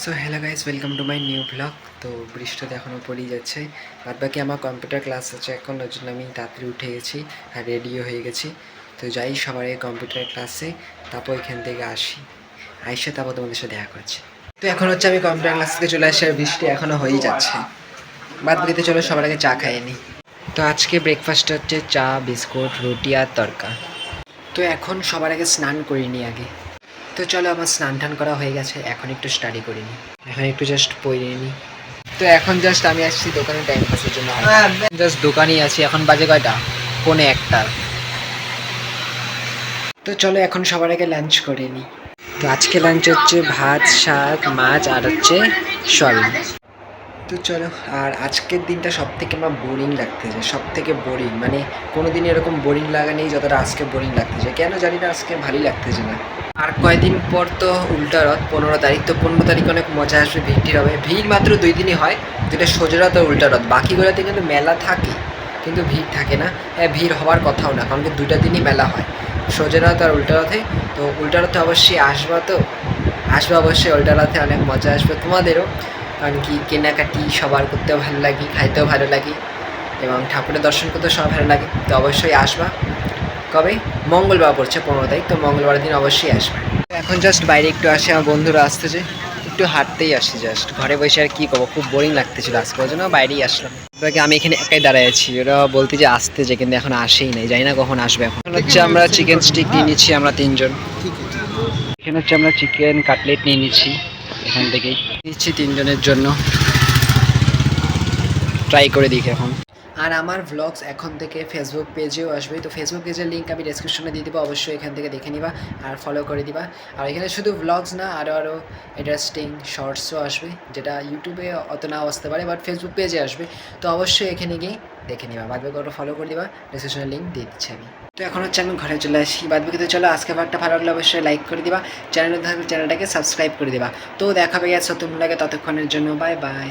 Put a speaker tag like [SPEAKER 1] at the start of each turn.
[SPEAKER 1] So hello guys, welcome to my new blog. তো বৃষ্টিতে এখনও পড়েই যাচ্ছে। বাদ বাকি আমার কম্পিউটার ক্লাস আছে এখন, ওই জন্য আমি তাড়াতাড়ি উঠে গেছি আর রেডিও হয়ে গেছি। তো যাই সবার আগে কম্পিউটার ক্লাসে, তারপর এখান থেকে আইসে তারপর তোমাদের সাথে দেখা করছি। তো এখন হচ্ছে আমি কম্পিউটার ক্লাস থেকে চলে আসি আর বৃষ্টি এখনও হয়েই যাচ্ছে। বাদ বাকিতে চলো সবার আগে চা খাইয়ে নিই। তো আজকে ব্রেকফাস্ট হচ্ছে চা, বিস্কুট, রুটি আর তরকা। তো এখন সবার আগে স্নান করিনি আগে। তো চলো, আমার স্নান টান করা হয়ে গেছে, এখন একটু স্টাডি করে নিই, এখন একটু জাস্ট পড়ে নিই। তো এখন জাস্ট আমি আসছি দোকানে টাইম পাসের জন্য, জাস্ট দোকানেই আছি। এখন বাজে কয়টা? 1:45। তো চলো এখন সবার আগে লাঞ্চ করে নিই। তো আজকে লাঞ্চ হচ্ছে ভাত, শাক, মাছ আর হচ্ছে সয়াবিন। তো চলো, আর আজকের দিনটা সব থেকে আমার বোরিং লাগতেছে, সব থেকে বোরিং, মানে কোনো দিন এরকম বোরিং লাগা নেই যতটা আজকে বোরিং লাগতেছে। কেন জানি না, আজকে ভালোই লাগতেছে না। আর কয়েকদিন পর তো উল্টা রথ, 15 তারিখ। তো 15 তারিখ অনেক মজা আসবে, ভিড় হবে। ভিড় মাত্র 2 দিনই হয়, যেটা সোজা রথ আর উল্টা রথ। বাকিগুলোতে কিন্তু মেলা থাকে, কিন্তু ভিড় থাকে না। হ্যাঁ, ভিড় হওয়ার কথাও না, কারণ কি 2টা দিনই মেলা হয়, সোজা রথ আর উল্টা রথে। তো উল্টা রথে অবশ্যই আসবা, তো আসবে অবশ্যই। উল্টা রথে অনেক মজা আসবে তোমাদেরও, কারণ কি কেনাকাটি সবার করতেও ভালো লাগে, খাইতেও ভালো লাগে, এবং ঠাকুরের দর্শন করতেও সবার ভালো লাগে। তো অবশ্যই আসবা। কবে? মঙ্গলবার পড়ছে 15 তারিখ, তো মঙ্গলবার দিন অবশ্যই আসবে। এখন জাস্ট বাইরে একটু আসে, আমার বন্ধুরা আসতেছে, একটু হাঁটতেই আসি। জাস্ট ঘরে বসে আর কী করবো, খুব বোরিং লাগতেছিল আজকে, ওই জন্য বাইরেই আসলাম। বাকি আমি এখানে একাই দাঁড়ায় আছি, ওরা বলতে যে আসতে, যে কিন্তু এখন আসেই নাই, জানি না কখন আসবে। এখন হচ্ছে আমরা চিকেন স্টিক নিয়ে নিচ্ছি, আমরা 3জন। এখানে হচ্ছে আমরা চিকেন কাটলেট নিয়ে নিচ্ছি, এখান থেকেই নিচ্ছি 3জনের জন্য। ট্রাই করে দেখি এখন। আর আমার ভ্লগস এখন থেকে ফেসবুক পেজেও আসবে, তো ফেসবুক পেজের লিঙ্ক আমি ডেসক্রিপশনে দিয়ে দেবো, অবশ্যই এখান থেকে দেখে নিবা আর ফলো করে দিবা। আর এখানে শুধু ভ্লগস না, আরও ইন্টারেস্টিং শর্টসও আসবে, যেটা ইউটিউবে অত নাও আসতে পারে, বাট ফেসবুক পেজে আসবে। তো অবশ্যই এখানে গিয়ে দেখে নিবা, বাদ বাকি ওটা ফলো করে দিবা, ডেসক্রিপশনের লিঙ্ক দিয়ে দিচ্ছি আমি। তো এখন হচ্ছে আমি ঘরে চলে আসি। বাদ বাকিতে চলো, আজকে ভাগটা ভালো লাগলে অবশ্যই লাইক করে দিবা, চ্যানেলটাকে সাবস্ক্রাইব করে দিবা। তো দেখা পেয়ে গেছে নতুন লাগে, ততক্ষণের জন্য বাই বাই।